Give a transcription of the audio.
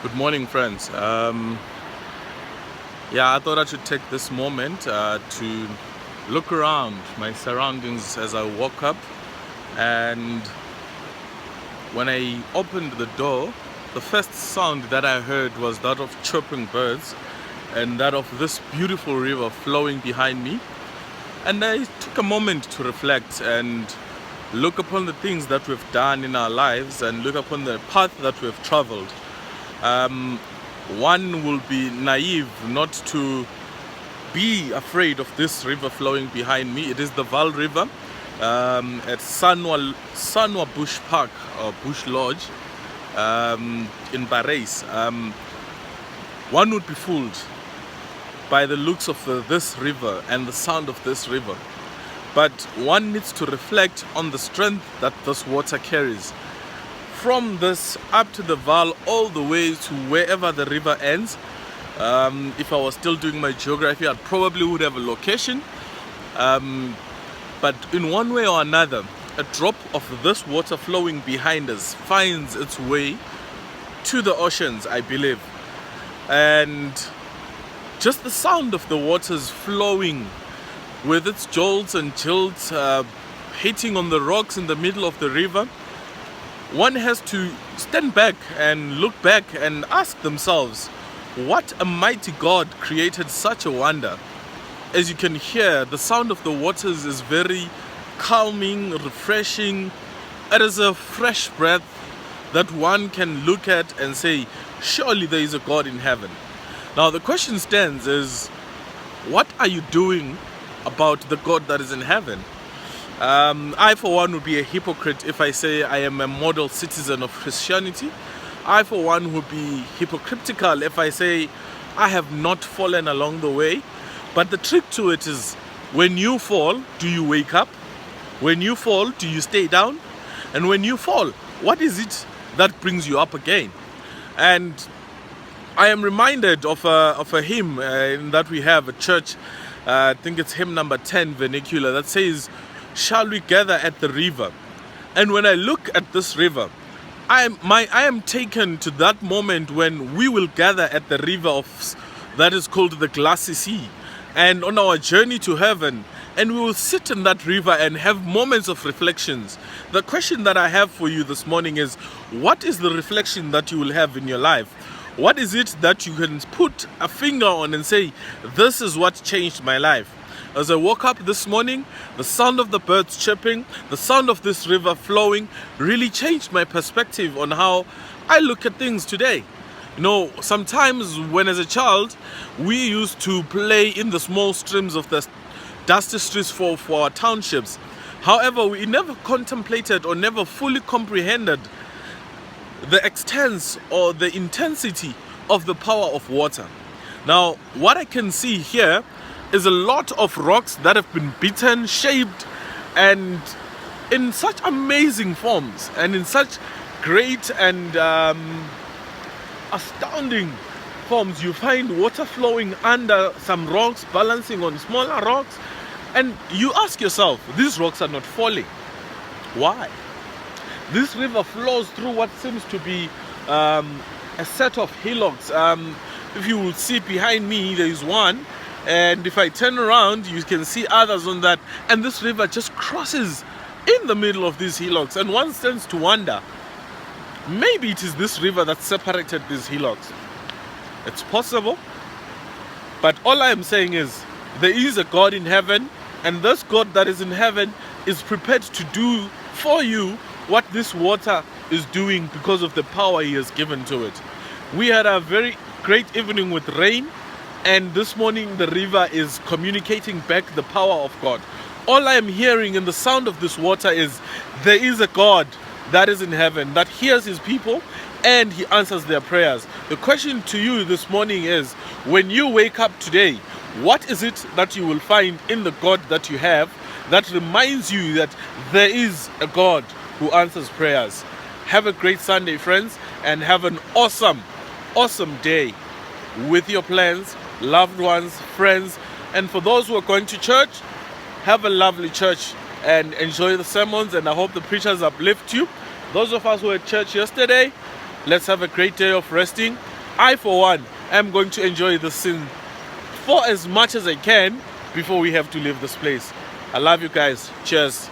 Good morning, friends. I thought I should take this moment to look around my surroundings as I woke up. And when I opened the door, the first sound that I heard was that of chirping birds and that of this beautiful river flowing behind me. And I took a moment to reflect and look upon the things that we've done in our lives and look upon the path that we've traveled. One will be naive not to be afraid of this river flowing behind me. It is the Vaal River at Sanwa Bush Park or Bush Lodge in Paris. One would be fooled by the looks of this river and the sound of this river. But one needs to reflect on the strength that this water carries. From this up to the Vaal, all the way to wherever the river ends. If I was still doing my geography, I probably would have a location. But in one way or another, a drop of this water flowing behind us finds its way to the oceans, I believe. And just the sound of the waters flowing with its jolts and jilts hitting on the rocks in the middle of the river, one has to stand back and look back and ask themselves, what a mighty God created such a wonder. As you can hear, the sound of the waters is very calming, refreshing. It is a fresh breath that one can look at and say, surely there is a God in heaven. Now the question stands is, what are you doing about the God that is in heaven? I for one would be a hypocrite if I say I am a model citizen of Christianity. I for one would be hypocritical if I say I have not fallen along the way. But the trick to it is, when you fall, do you wake up? When you fall, do you stay down? And when you fall, what is it that brings you up again? And I am reminded of a hymn that we have at church. I think it's hymn number 10 vernacular that says, shall we gather at the river? And when I look at this river, I am taken to that moment when we will gather at the river that is called the glassy sea, and on our journey to heaven, and we will sit in that river and have moments of reflections. The question that I have for you this morning is, what is the reflection that you will have in your life? What is it that you can put a finger on and say, this is what changed my life? As I woke up this morning, the sound of the birds chirping, the sound of this river flowing really changed my perspective on how I look at things today. You know, sometimes when as a child, we used to play in the small streams of the dusty streets for our townships. However, we never contemplated or never fully comprehended the extent or the intensity of the power of water. Now, what I can see here is a lot of rocks that have been beaten, shaped, and in such amazing forms and in such great and astounding forms. You find water flowing under some rocks, balancing on smaller rocks, and you ask yourself, these rocks are not falling. Why? This river flows through what seems to be a set of hillocks. If you will see behind me, there is one. And if I turn around, you can see others on that. And this river just crosses in the middle of these hillocks. And one stands to wonder, maybe it is this river that separated these hillocks. It's possible. But all I am saying is, there is a God in heaven. And this God that is in heaven is prepared to do for you what this water is doing because of the power He has given to it. We had a very great evening with rain. And this morning the river is communicating back the power of God. All I am hearing in the sound of this water is, there is a God that is in heaven that hears His people and He answers their prayers. The question to you this morning is, when you wake up today, what is it that you will find in the God that you have that reminds you that there is a God who answers prayers? Have a great Sunday, friends, and have an awesome day with your plans, loved ones, friends. And for those who are going to church, have a lovely church and enjoy the sermons, and I hope the preachers uplift you. Those of us who were at church yesterday, let's have a great day of resting I for one am going to enjoy this scene for as much as I can before we have to leave this place. I love you guys. Cheers.